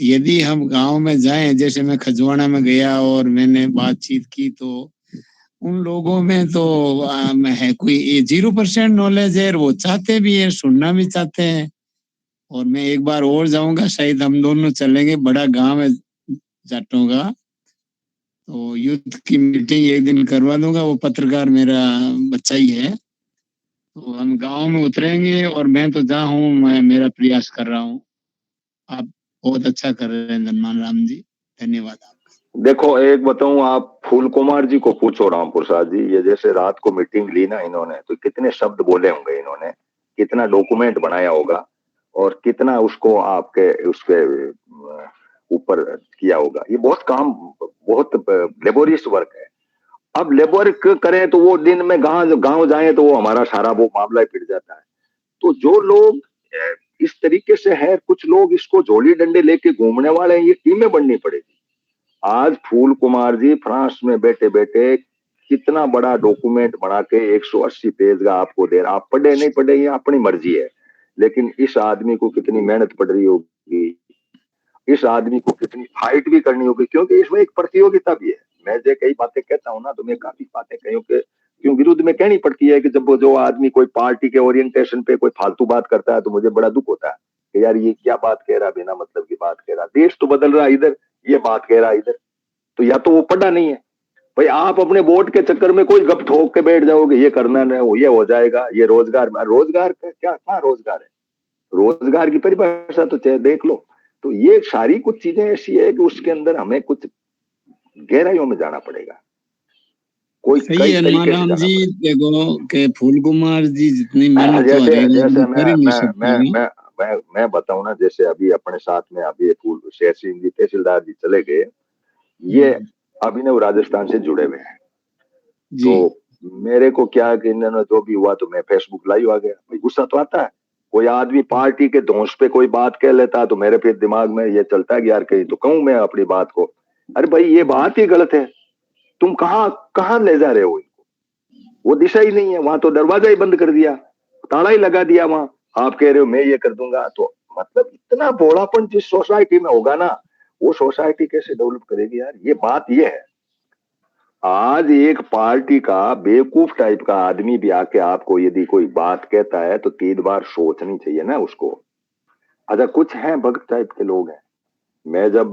यदि हम गांव में जाएं, जैसे मैं खजवाड़ा में गया और मैंने बातचीत की, तो उन लोगों में तो है कोई 0% नॉलेज है, और वो चाहते भी है, सुनना भी चाहते हैं। और मैं एक बार और जाऊंगा, शायद हम दोनों चलेंगे, बड़ा गांव है जाटों का, तो यूथ की मीटिंग एक दिन करवा दूंगा। वो पत्रकार मेरा बच्चा ही है, तो हम गांव में उतरेंगे, और मैं तो जहाँ हूँ, मैं मेरा प्रयास कर रहा हूँ। आप बहुत अच्छा कर रहे हैं धनमान राम जी, धन्यवाद आपका। देखो एक बताऊं, आप फूल कुमार जी को पूछो, राम प्रसाद जी, ये जैसे रात को मीटिंग ली ना इन्होंने, तो कितने शब्द बोले होंगे इन्होंने, कितना डॉक्यूमेंट बनाया होगा, और कितना उसको आपके उसके ऊपर किया होगा। ये बहुत काम, बहुत लेबोरियस वर्क है। अब लेबर करें तो वो दिन में गांव गांव जाए तो वो हमारा सारा वो मामला ही पिट जाता है। तो जो लोग इस तरीके से है, कुछ लोग इसको झोली डंडे लेके घूमने वाले हैं, ये टीमें बननी पड़ेगी। आज फूल कुमार जी फ्रांस में बैठे बैठे कितना बड़ा डॉक्यूमेंट बना के 180 पेज का आपको दे रहा, आप पढ़े नहीं पढ़े ये अपनी मर्जी है, लेकिन इस आदमी को कितनी मेहनत पड़ रही होगी, इस आदमी को कितनी फाइट भी करनी होगी, क्योंकि इसमें एक प्रतियोगिता भी है। मैं जो कई बातें कहता हूँ ना, तो मैं काफी बातें कही के क्यों विरुद्ध में कहनी पड़ती है कि जब जो आदमी कोई पार्टी के ओरिएंटेशन पे कोई फालतू बात करता है तो मुझे बड़ा दुख होता है कि यार ये क्या बात कह रहा, बिना मतलब की बात कह रहा, देश तो बदल रहा इधर, ये बात कह रहा इधर। तो या तो वो पढ़ा नहीं है भाई, आप अपने वोट के चक्कर में कोई गप ठोक के बैठ जाओगे, ये करना नहीं, ये हो जाएगा, ये रोजगार, रोजगार का क्या क्या रोजगार है, रोजगार की परिभाषा तो चाहे देख लो। तो ये सारी कुछ चीजें ऐसी है कि उसके अंदर हमें कुछ गहराइयों में जाना पड़ेगा, कोई सही कई है हनुमान तरीके से राम जाना जी। पड़ेगा। देखो के फूल कुमार जी जितनी मेहनत तो जैसे हर एक जैसे आदमी कर ही नहीं सकता है। मैं बताऊं ना, जैसे अभी अपने साथ में अभी फूल शेर सिंह जी तहसीलदार जी चले गए, ये अभिनव राजस्थान से जुड़े हुए हैं। जी। तो मेरे को क्या कि इन्होंने जो भी हुआ, तो मैं फेसबुक लाइव आ गया, भाई गुस्सा तो आता है, कोई आदमी पार्टी के धौंस पे कोई बात कह लेता तो मेरे फिर दिमाग में ये चलता है कि यार कहीं तो कहूं मैं अपनी बात को, अरे भाई ये बात ही गलत है, तुम कहाँ कहाँ ले जा रहे हो इनको, वो दिशा ही नहीं है, वहां तो दरवाजा ही बंद कर दिया, ताला ही लगा दिया वहां, आप कह रहे हो मैं ये कर दूंगा। तो मतलब इतना भोलापन जिस सोसाइटी में होगा ना, वो सोसाइटी कैसे डेवलप करेगी यार, ये बात ये है। आज एक पार्टी का बेवकूफ टाइप का आदमी भी आके आपको यदि कोई बात कहता है तो 3 बार सोचनी चाहिए ना उसको। अच्छा कुछ हैं भक्त टाइप के लोग हैं, मैं जब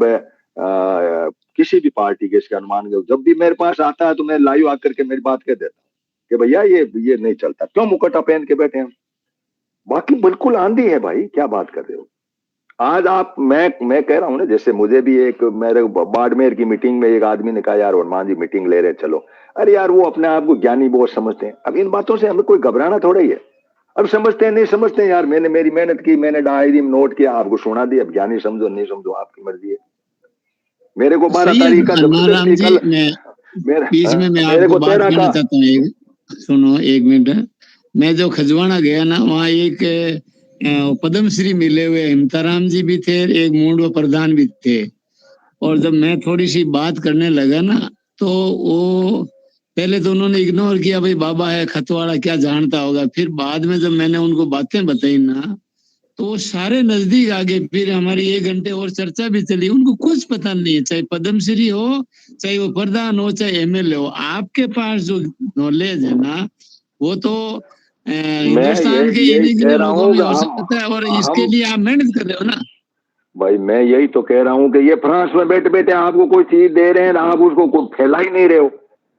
किसी भी पार्टी के, इसके अनुमान के जब भी मेरे पास आता है तो मैं लाइव आकर के मेरी बात कह देता हूँ कि भैया ये नहीं चलता, क्यों मुकटा पहन के बैठे हैं, बाकी बिल्कुल आंधी है भाई, क्या बात कर रहे हो। आज आप मैं कह रहा हूं ना, जैसे मुझे भी एक मेरे बाड़मेर की मीटिंग में एक आदमी ने कहा यार हनुमान जी मीटिंग ले रहे हैं चलो, अरे यार वो अपने आप को ज्ञानी बहुत समझते हैं, अब इन बातों से हमें कोई घबराना थोड़ा ही है। अब समझते हैं नहीं समझते हैं यार, मैंने मेरी मेहनत की, मैंने डायरी में नोट किया, आपको सुना दिया, अब ज्ञानी समझो नहीं समझो आपकी मर्जी है। मेरे को बारह सही है तारीख का हनुमान राम जबरदस्ती जी। कल, मैं बीच में मैं मेरे आपको को बात 13 कहना का, चाहता हूँ, एक सुनो, एक मिनट। मैं जो खजवाना गया ना, वहाँ एक पद्मश्री मिले हुए हिमताराम जी भी थे, एक मूंडवा प्रधान भी थे। और जब मैं थोड़ी सी बात करने लगा ना, तो वो पहले तो उन्होंने इग्नोर किया, भाई बाबा है खतवाड़ा क्या जानता होगा। फिर बाद में जब मैंने उनको बातें बताई ना, तो वो सारे नजदीक आ गए। फिर हमारी 1 घंटे और चर्चा भी चली। उनको कुछ पता नहीं है, चाहे पद्मश्री हो, चाहे वो प्रधान हो, चाहे एमएलए हो। आपके पास जो नॉलेज है ना, वो तो मैं हिंदुस्तान के यही यही इन्हीं कह गिने रहा लोगों हूँ में कि हो सकता है, और इसके हम लिए आप मेहनत कर रहे हो ना। भाई मैं यही तो कह रहा हूँ कि ये फ्रांस में बैठे बैठे आपको कोई चीज दे रहे हैं, आप उसको फैला ही नहीं रहे हो।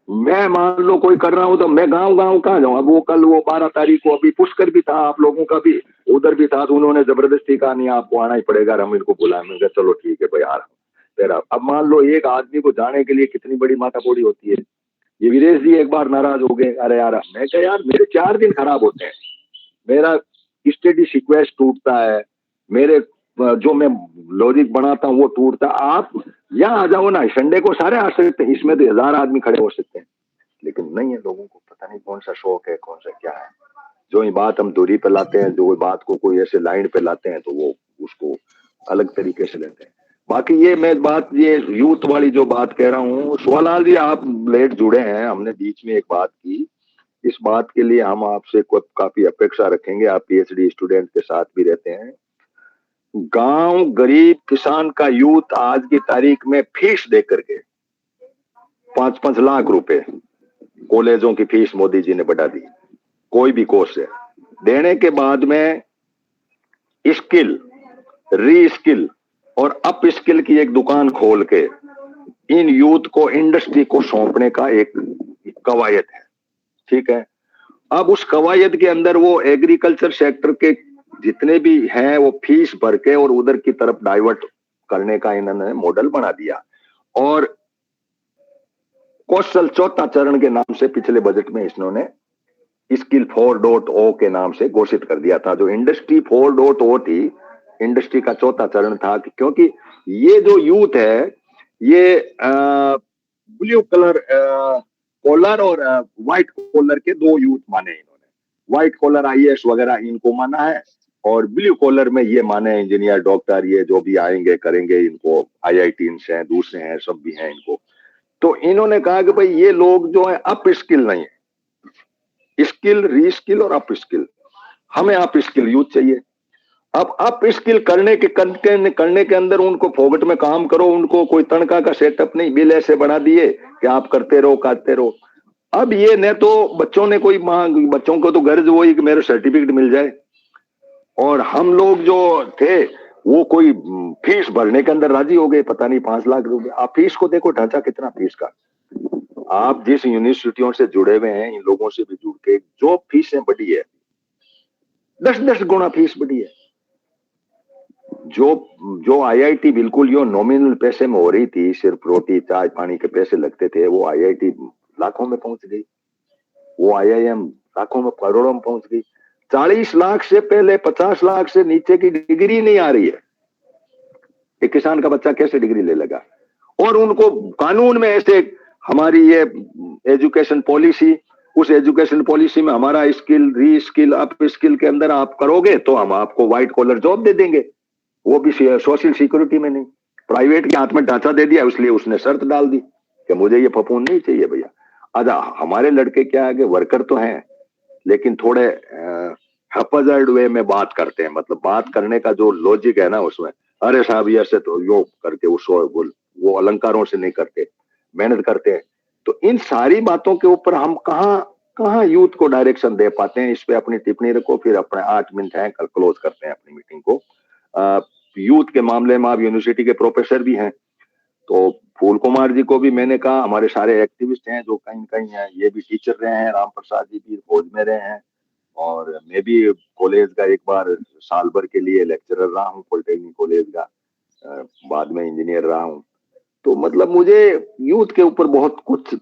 मैं मान लो कोई कर रहा हूँ तो मैं गांव गांव कहाँ जाऊँ, अब वो कल वो 12 तारीख को अभी पुष्कर भी था, आप लोगों का भी उधर भी था, तो उन्होंने जबरदस्ती कहा नहीं आपको आना ही पड़ेगा, हम इनको बुलाए, मैं कहा चलो ठीक है भाई आ रहा हूँ तेरा। अब मान लो एक आदमी को जाने के लिए कितनी बड़ी माथापौड़ी होती है। ये वीरेश जी एक बार नाराज हो गए, अरे यार मैं कहा यार मेरे 4 दिन खराब होते हैं, मेरा स्टडी सीक्वेंस टूटता है, मेरे जो मैं लॉजिक बनाता हूँ वो टूटता है। आप यहाँ आ जाओ ना, संडे को सारे आ सकते हैं, इसमें तो 1000 आदमी खड़े हो सकते हैं, लेकिन नहीं है, लोगों को पता नहीं कौन सा शौक है कौन सा क्या है। जो ये बात हम दूरी पे लाते हैं, जो बात को कोई ऐसे लाइन पे लाते हैं, तो वो उसको अलग तरीके से लेते हैं। बाकी ये मैं बात ये यूथ वाली जो बात कह रहा हूँ, सोलाल जी आप लेट जुड़े हैं, हमने बीच में एक बात की, इस बात के लिए हम आपसे काफी अपेक्षा रखेंगे, आप पीएचडी स्टूडेंट के साथ भी रहते हैं। गांव गरीब किसान का यूथ आज की तारीख में फीस दे करके 5-5 लाख रुपए कॉलेजों की फीस मोदी जी ने बढ़ा दी, कोई भी कोर्स है, देने के बाद में स्किल, री स्किल और अप स्किल की एक दुकान खोल के इन यूथ को इंडस्ट्री को सौंपने का एक कवायद है। ठीक है, अब उस कवायद के अंदर वो एग्रीकल्चर सेक्टर के जितने भी हैं वो फीस भर के और उधर की तरफ डाइवर्ट करने का इन्होंने मॉडल बना दिया। और कौशल चौथा चरण के नाम से पिछले बजट में इन्होंने स्किल 4.0 के नाम से घोषित कर दिया था। जो इंडस्ट्री 4.0 थी, इंडस्ट्री का चौथा चरण था, क्योंकि ये जो यूथ है ये ब्लू कलर कॉलर और व्हाइट कॉलर के दो यूथ माने इन्होंने। व्हाइट कॉलर आईएएस वगैरह इनको माना है और ब्लू कॉलर में ये माने इंजीनियर डॉक्टर ये जो भी आएंगे करेंगे, इनको आईआईटीज हैं, दूसरे हैं, सब भी हैं इनको। तो इन्होंने कहा कि भाई ये लोग जो है अप स्किल नहीं है, स्किल, री स्किल और अप स्किल, हमें अप स्किल यूथ चाहिए। अब अप स्किल करने के अंदर उनको फोगट में काम करो, उनको कोई तनख्वाह का सेटअप नहीं, बिल ऐसे बढ़ा दिए कि आप करते रहो काटते रहो। अब ये न तो बच्चों ने कोई मांग, बच्चों को तो गर्ज वही कि मेरे सर्टिफिकेट मिल जाए, और हम लोग जो थे वो कोई फीस भरने के अंदर राजी हो गए, पता नहीं 5 लाख रुपए। आप फीस को देखो, ढांचा कितना फीस का। आप जिस यूनिवर्सिटियों से जुड़े हुए हैं, इन लोगों से भी जुड़ के जो फीसें बढ़ी है, 10-10 गुना फीस बढ़ी है। जो आईआईटी बिल्कुल यो नॉमिनल पैसे में हो रही थी, सिर्फ रोटी चाय पानी के पैसे लगते थे, वो आईआईटी लाखों में पहुंच गई, वो आईआईएम लाखों में करोड़ों में पहुंच गई। 40 लाख से पहले 50 लाख से नीचे की डिग्री नहीं आ रही है। एक किसान का बच्चा कैसे डिग्री ले लेगा? और उनको कानून में ऐसे, हमारी ये एजुकेशन पॉलिसी, उस एजुकेशन पॉलिसी में हमारा स्किल, री स्किल, अप स्किल के अंदर आप करोगे तो हम आपको व्हाइट कॉलर जॉब दे देंगे, वो भी सोशल सिक्योरिटी में नहीं, प्राइवेट के हाथ में ढांचा दे दिया, इसलिए उसने शर्त डाल दी कि मुझे ये फपून नहीं चाहिए भैया। अच्छा, हमारे लड़के क्या है कि वर्कर तो हैं लेकिन थोड़े हैपजार्ड वे में बात करते हैं, मतलब बात करने का जो लॉजिक है ना उसमें, अरे साहब ये ऐसे तो यो करके उसको वो अलंकारों से नहीं करते, मेहनत करते हैं। तो इन सारी बातों के ऊपर हम कहाँ यूथ को डायरेक्शन दे पाते हैं? इस पे अपनी टिप्पणी रखो, फिर अपने 8 मिनट हैं, कल क्लोज करते हैं अपनी मीटिंग को। यूथ के मामले में आप यूनिवर्सिटी के प्रोफेसर भी हैं, तो फूल कुमार जी को भी मैंने कहा, हमारे सारे एक्टिविस्ट हैं जो कहीं कहीं हैं, ये भी टीचर रहे हैं, राम प्रसाद जी भी फौज में रहे हैं, और मैं भी कॉलेज का एक बार साल भर के लिए लेक्चरर रहा हूँ पॉलिटेक्निक कॉलेज का, बाद में इंजीनियर रहा हूँ। तो मतलब मुझे यूथ के ऊपर बहुत कुछ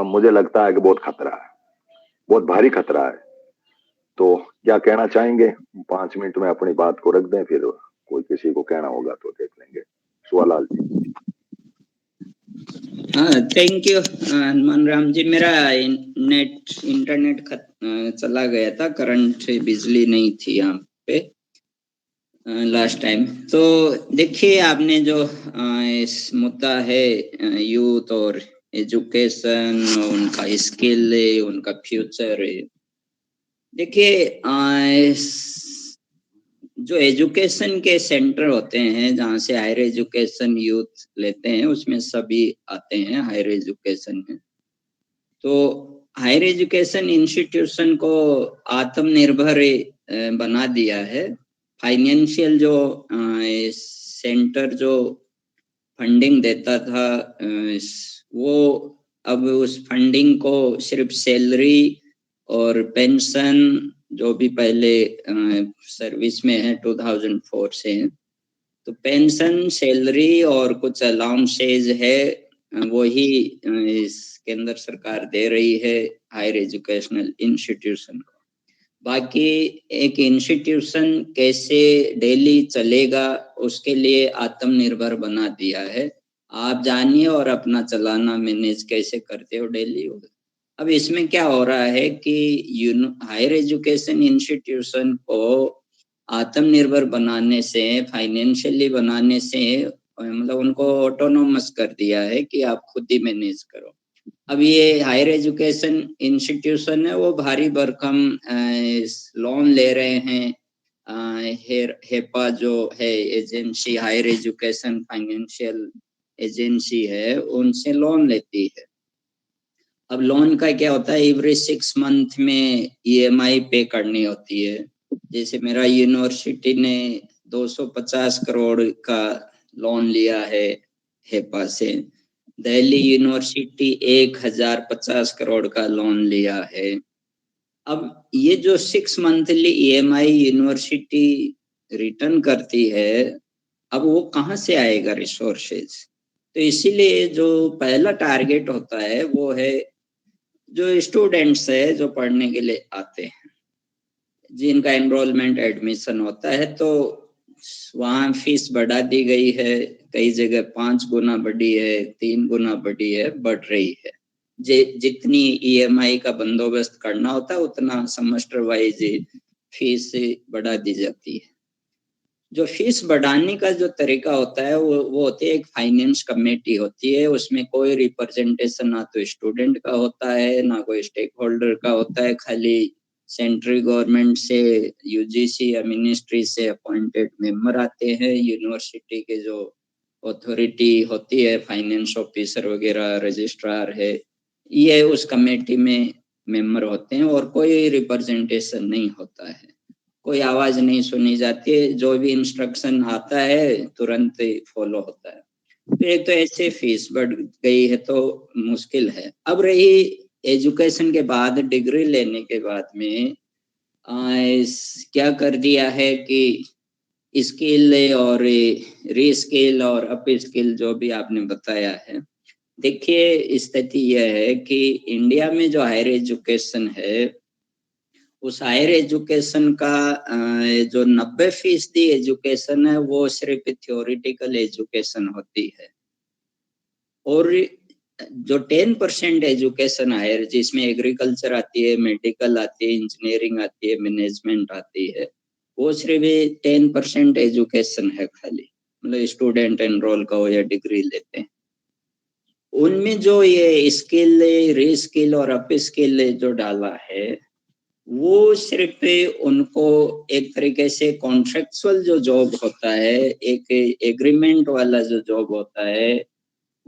मुझे लगता है कि बहुत खतरा है, बहुत भारी खतरा है। तो क्या कहना चाहेंगे? 5 मिनट में अपनी बात को रख दें, फिर कोई किसी को कहना होगा तो देख लेंगे। सुवालाल जी। हाँ, थैंक यू हनुमान राम जी। मेरा इंटरनेट चला गया था, करंट बिजली नहीं थी यहाँ पे लास्ट टाइम। तो देखिए, आपने जो इस मुद्दा है यूथ और एजुकेशन, उनका स्किल है, उनका फ्यूचर है। देखिए, जो एजुकेशन के सेंटर होते हैं जहाँ से हायर एजुकेशन यूथ लेते हैं, उसमें सभी आते हैं हायर एजुकेशन में। तो हायर एजुकेशन इंस्टीट्यूशन को आत्मनिर्भर बना दिया है। फाइनेंशियल जो सेंटर जो फंडिंग देता था, वो अब उस फंडिंग को सिर्फ सैलरी और पेंशन, जो भी पहले सर्विस में है 2004 से है, तो पेंशन, सैलरी और कुछ अलाउंसेज है, वही इस केंद्र सरकार दे रही है हायर एजुकेशनल इंस्टीट्यूशन को। बाकी एक इंस्टीट्यूशन कैसे डेली चलेगा उसके लिए आत्मनिर्भर बना दिया है। आप जानिए और अपना चलाना मैनेज कैसे करते हो डेली होगा। अब इसमें क्या हो रहा है कि हायर एजुकेशन इंस्टीट्यूशन को आत्मनिर्भर बनाने से, फाइनेंशियली बनाने से, मतलब उनको ऑटोनोमस कर दिया है कि आप खुद ही मैनेज करो। अब ये हायर एजुकेशन इंस्टीट्यूशन है, वो भारी भरकम लोन ले रहे हैं, हेपा जो है agency, higher education financial agency है, उनसे लोन लेती है। अब लोन का क्या होता है, एवरी 6 मंथ में EMI पे करनी होती है। जैसे मेरा यूनिवर्सिटी ने 250 करोड़ का लोन लिया है हेपा से, दिल्ली यूनिवर्सिटी 1050 करोड़ का लोन लिया है। अब ये जो 6 मंथली EMI यूनिवर्सिटी रिटर्न करती है, अब वो कहाँ से आएगा रिसोर्सेज? तो इसीलिए जो पहला टारगेट होता है वो है जो स्टूडेंट्स है जो पढ़ने के लिए आते हैं, जिनका एनरोलमेंट एडमिशन होता है, तो वहाँ फीस बढ़ा दी गई है। कई जगह 5 गुना बढ़ी है, 3 गुना बढ़ी है, बढ़ रही है। जितनी EMI का बंदोबस्त करना होता है उतना सेमेस्टर वाइज फीस बढ़ा दी जाती है। जो फीस बढ़ाने का जो तरीका होता है वो होती है, एक फाइनेंस कमेटी होती है, उसमें कोई रिप्रेजेंटेशन ना तो स्टूडेंट का होता है ना कोई स्टेक होल्डर का होता है, खाली सेंट्रल गवर्नमेंट से, UGC या मिनिस्ट्री से अपॉइंटेड मेंबर आते हैं। यूनिवर्सिटी के जो अथॉरिटी होती है, फाइनेंस ऑफिसर वगैरह, रजिस्ट्रार है, ये उस कमेटी में मेंबर होते हैं और कोई रिप्रेजेंटेशन नहीं होता है, कोई आवाज नहीं सुनी जाती है, जो भी इंस्ट्रक्शन आता है तुरंत फॉलो होता है। तो एक तो ऐसे फीस बढ़ गई है तो मुश्किल है। अब रही एजुकेशन के बाद, डिग्री लेने के बाद में क्या कर दिया है कि स्किल और रीस्किल और अप स्किल जो भी आपने बताया है। देखिए स्थिति यह है कि इंडिया में जो हायर एजुकेशन है, उस हायर एजुकेशन का जो 90% एजुकेशन है वो सिर्फ थ्योरेटिकल एजुकेशन होती है, और जो 10% एजुकेशन हायर, जिसमें एग्रीकल्चर आती है, मेडिकल आती है, इंजीनियरिंग आती है, मैनेजमेंट आती है, वो सिर्फ 10% एजुकेशन है खाली, मतलब स्टूडेंट एनरोल का हो या डिग्री लेते हैं। उनमें जो ये स्किल, रीस्किल और अप स्किल जो डाला है, वो सिर्फ उनको एक तरीके से कॉन्ट्रेक्चुअल जो जॉब होता है, एक एग्रीमेंट वाला जो जॉब होता है,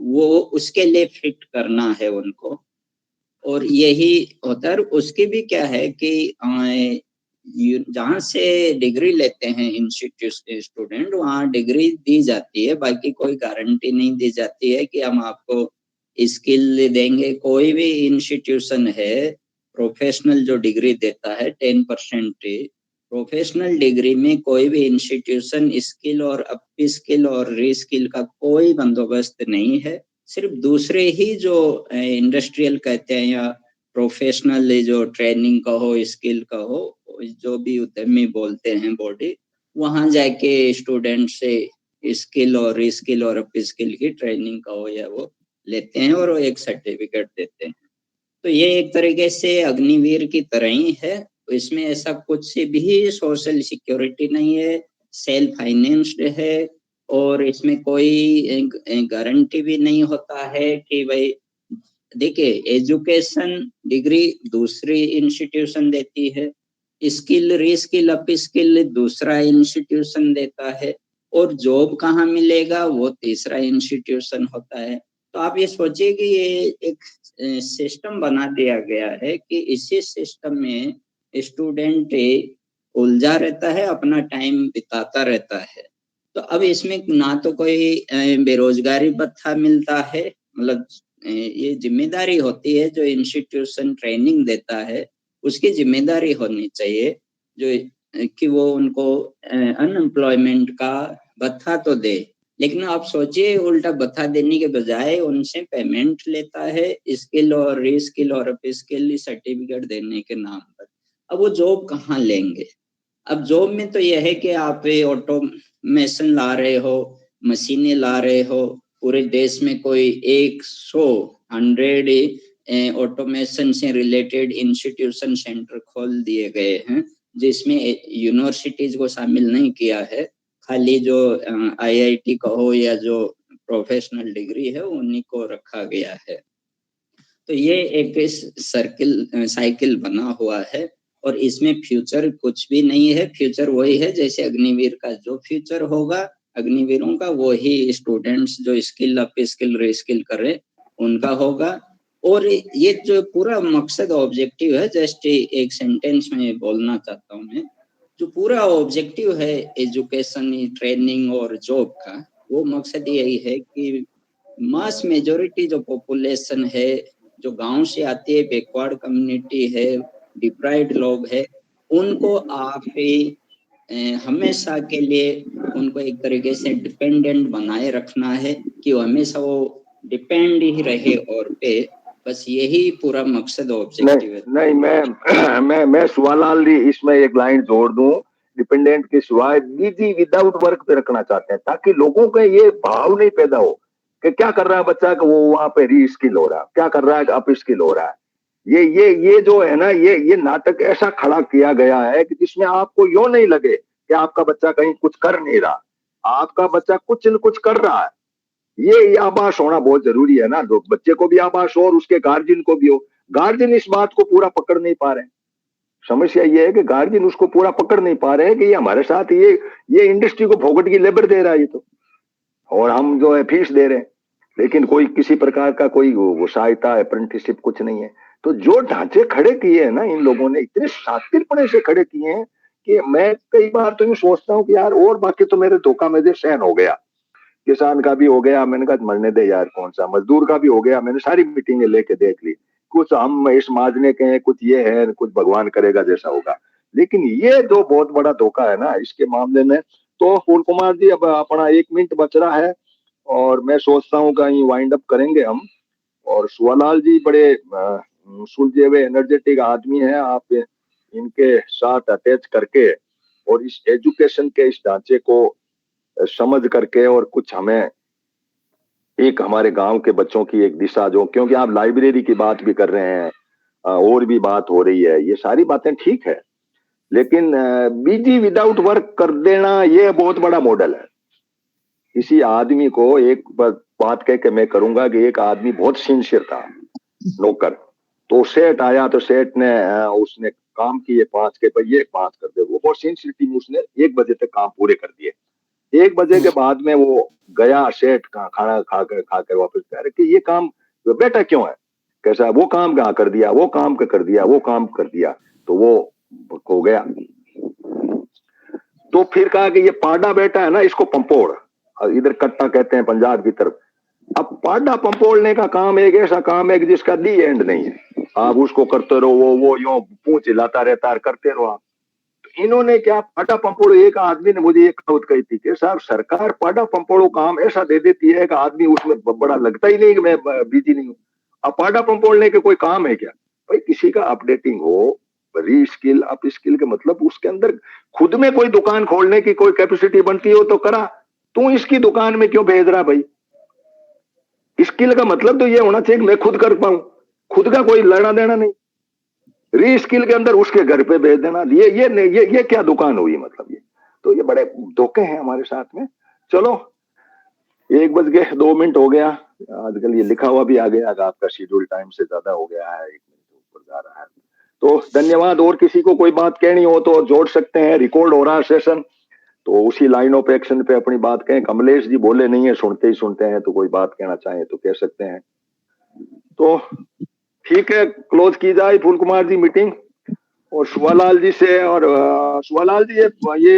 वो उसके लिए फिट करना है उनको। और यही होता है। उसकी भी क्या है कि जहाँ से डिग्री लेते हैं इंस्टीट्यूट स्टूडेंट, वहाँ डिग्री दी जाती है, बाकी कोई गारंटी नहीं दी जाती है कि हम आपको स्किल देंगे। कोई भी इंस्टीट्यूशन है प्रोफेशनल जो डिग्री देता है 10% प्रोफेशनल डिग्री में, कोई भी इंस्टीट्यूशन स्किल और अप स्किल और रीस्किल का कोई बंदोबस्त नहीं है। सिर्फ दूसरे ही जो इंडस्ट्रियल कहते हैं या प्रोफेशनल जो ट्रेनिंग का हो, स्किल का हो, जो भी उद्यमी बोलते हैं बॉडी, वहां जाके स्टूडेंट से स्किल और रीस्किल और अप स्किल की ट्रेनिंग का हो या वो लेते हैं और वो एक सर्टिफिकेट देते हैं। तो ये एक तरीके से अग्निवीर की तरह ही है। तो इसमें ऐसा कुछ भी सोशल सिक्योरिटी नहीं है, सेल्फ फाइनेंस्ड है, और इसमें कोई गारंटी भी नहीं होता है कि भाई, देखिए एजुकेशन डिग्री दूसरी इंस्टीट्यूशन देती है, स्किल रीस्किल अप स्किल दूसरा इंस्टीट्यूशन देता है, और जॉब कहाँ मिलेगा वो तीसरा इंस्टीट्यूशन होता है। तो आप ये सोचिए कि ये एक सिस्टम बना दिया गया है कि इसी सिस्टम में स्टूडेंट उलझा रहता है, अपना टाइम बिताता रहता है। तो अब इसमें ना तो कोई बेरोजगारी भत्ता मिलता है, मतलब ये जिम्मेदारी होती है जो इंस्टीट्यूशन ट्रेनिंग देता है, उसकी जिम्मेदारी होनी चाहिए जो कि वो उनको अनएम्प्लॉयमेंट का भत्ता तो दे। लेकिन आप सोचिए, उल्टा भत्ता देने के बजाय उनसे पेमेंट लेता है स्किल और रीस्किल और अप स्किल सर्टिफिकेट देने के नाम पर। अब वो जॉब कहाँ लेंगे? अब जॉब में तो यह है कि आप ऑटोमेशन ला रहे हो, मशीनें ला रहे हो, पूरे देश में कोई 100 ऑटोमेशन से रिलेटेड इंस्टीट्यूशन सेंटर खोल दिए गए हैं, जिसमें यूनिवर्सिटीज को शामिल नहीं किया है, खाली जो IIT का हो या जो प्रोफेशनल डिग्री है उन्हीं को रखा गया है। तो ये एक साइकिल बना हुआ है, और इसमें फ्यूचर कुछ भी नहीं है। फ्यूचर वही है जैसे अग्निवीर का जो फ्यूचर होगा अग्निवीरों का, वही स्टूडेंट्स जो स्किल अप स्किल रीस्किल कर रहे उनका होगा। और ये जो पूरा मकसद ऑब्जेक्टिव है, जस्ट एक सेंटेंस में बोलना चाहता हूँ मैं, जो पूरा ऑब्जेक्टिव है एजुकेशन ट्रेनिंग और जॉब का, वो मकसद यही है कि मास मेजोरिटी जो पॉपुलेशन है, जो गांव से आती है, बैकवर्ड कम्युनिटी है, डिप्राइव्ड लोग है, उनको आप हमेशा के लिए उनको एक तरीके से डिपेंडेंट बनाए रखना है कि वो हमेशा वो डिपेंड ही रहे और पे, बस यही पूरा मकसद ऑब्जेक्टिव है। नहीं, मैं सुवालाल जी इसमें एक लाइन जोड़ दूं, डिपेंडेंट के सिवाय बिजी विदाउट वर्क पे रखना चाहते हैं, ताकि लोगों के ये भाव नहीं पैदा हो कि क्या कर रहा है बच्चा कि वो वहां पे री स्किल हो रहा है, क्या कर रहा है अप स्किल हो रहा है। ये जो है ना, ये नाटक ऐसा खड़ा किया गया है कि जिसमें आपको यो नहीं लगे कि आपका बच्चा कहीं कुछ कर नहीं रहा, आपका बच्चा कुछ न कुछ कर रहा है। ये आभास होना बहुत जरूरी है ना, बच्चे को भी आभास हो और उसके गार्जियन को भी हो। गार्जियन इस बात को पूरा पकड़ नहीं पा रहे। समस्या ये है कि गार्जियन उसको पूरा पकड़ नहीं पा रहे हैं कि ये हमारे साथ ये इंडस्ट्री को फोकट की लेबर दे रहा है ये तो, और हम जो है फीस दे रहे हैं, लेकिन कोई किसी प्रकार का कोई वो सहायता अप्रेंटिसशिप कुछ नहीं है। तो जो ढांचे खड़े किए हैं ना इन लोगों ने, इतने शातिरपने से खड़े किए हैं कि मैं कई बार तो यूं सोचता हूँ कि यार और बाकी तो मेरे धोखा में सहन हो गया, किसान का भी हो गया, मैंने कहा मरने दे यार, कौन सा मजदूर का भी हो गया, मैंने सारी मीटिंगें लेके देख ली, कुछ हम इस माजने के हैं, कुछ ये है, कुछ भगवान करेगा जैसा होगा। लेकिन ये जो बहुत बड़ा धोखा है ना इसके मामले में, तो फूल कुमार जी अब अपना 1 मिनट बच रहा है और मैं सोचता हूँ कहीं वाइंड अप करेंगे हम। और सुवालाल जी बड़े सुलझे हुए एनर्जेटिक आदमी हैं, आप इनके साथ अटैच करके और इस एजुकेशन के इस ढांचे को समझ करके और कुछ हमें एक हमारे गांव के बच्चों की एक दिशा, जो क्योंकि आप लाइब्रेरी की बात भी कर रहे हैं और भी बात हो रही है, ये सारी बातें ठीक है, लेकिन बिजी विदाउट वर्क कर देना ये बहुत बड़ा मॉडल है। किसी आदमी को एक बात कह के मैं करूंगा कि एक आदमी बहुत सिंसियर था नौकर, तो सेठ आया तो सेठ ने उसने काम किए 5 के पर ये 5 कर दे, वो बहुत सिंसियरिटी में उसने 1 बजे तक काम पूरे कर दिए। 1 बजे के बाद में वो गया सेठ का खाना खाकर वापस कह रहे कि ये काम बेटा क्यों है, कैसा वो काम कहाँ कर दिया, वो काम कर दिया, वो काम कर दिया, तो वो हो गया। तो फिर कहा कि ये पाडा बेटा है ना इसको पंपोड़, इधर कट्टा कहते हैं पंजाब की तरफ। अब पाडा पंपोड़ने का काम एक ऐसा काम है कि जिसका दी एंड नहीं है, आप उसको करते रहो, वो यूं पूंछ हिलाता रहता है, करते रहो आप। तो इन्होंने क्या पाडा पंपोड़, एक आदमी ने मुझे एक कहावत कही थी कि साहब सरकार पाडा पंपोड़ो काम ऐसा दे देती है कि आदमी उसमें बड़ा लगता ही नहीं कि मैं बिजी नहीं हूँ। अब पाडा पंपोड़ने के कोई काम है क्या भाई, किसी का अपडेटिंग हो, री स्किल अप स्किल के मतलब उसके अंदर खुद में कोई दुकान खोलने की कोई कैपेसिटी बनती हो तो करा, तू इसकी दुकान में क्यों भेज रहा भाई। स्किल का मतलब तो ये होना चाहिए कि मैं खुद कर पाऊं, खुद का कोई लेना देना नहीं। री स्किल के अंदर उसके घर पे भेज देना, ये क्या दुकान हुई मतलब ये, तो ये बड़े धोखे हैं हमारे साथ में। चलो 1:02 हो गया, आजकल ये लिखा हुआ भी आ गया, आपका शेड्यूल टाइम से ज्यादा हो गया है, 1 मिनट ऊपर जा रहा है। तो धन्यवाद, और किसी को कोई बात कहनी हो तो जोड़ सकते हैं, रिकॉर्ड हो रहा है सेशन, तो उसी लाइन ऑफ एक्शन पे अपनी बात कहें। कमलेश जी बोले नहीं है, सुनते ही सुनते हैं, तो कोई बात कहना चाहें तो कह सकते हैं। तो ठीक है, क्लोज की जाए फूल कुमार जी मीटिंग, और सुवालाल जी से। और सुवालाल जी ये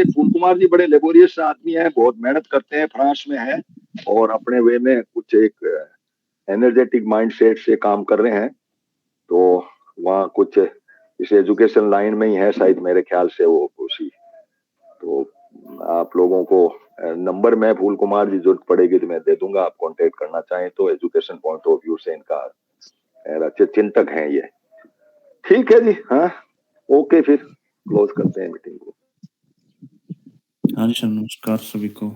फूल कुमार जी बड़े लेबोरियस आदमी हैं, बहुत मेहनत करते हैं, फ्रांस में है और अपने वे में कुछ एक एनर्जेटिक माइंडसेट से काम कर रहे हैं, तो वहाँ कुछ इस एजुकेशन लाइन में ही है शायद मेरे ख्याल से वो उसी। तो आप लोगों को नंबर में फूल कुमार जी जरूरत पड़ेगी तो मैं दे दूंगा, आप कांटेक्ट करना चाहें तो। एजुकेशन पॉइंट ऑफ व्यू से इनका अच्छे चिंतक हैं ये। ठीक है जी, हाँ ओके, फिर क्लोज करते हैं मीटिंग को। हाँ जी सर, नमस्कार सभी को।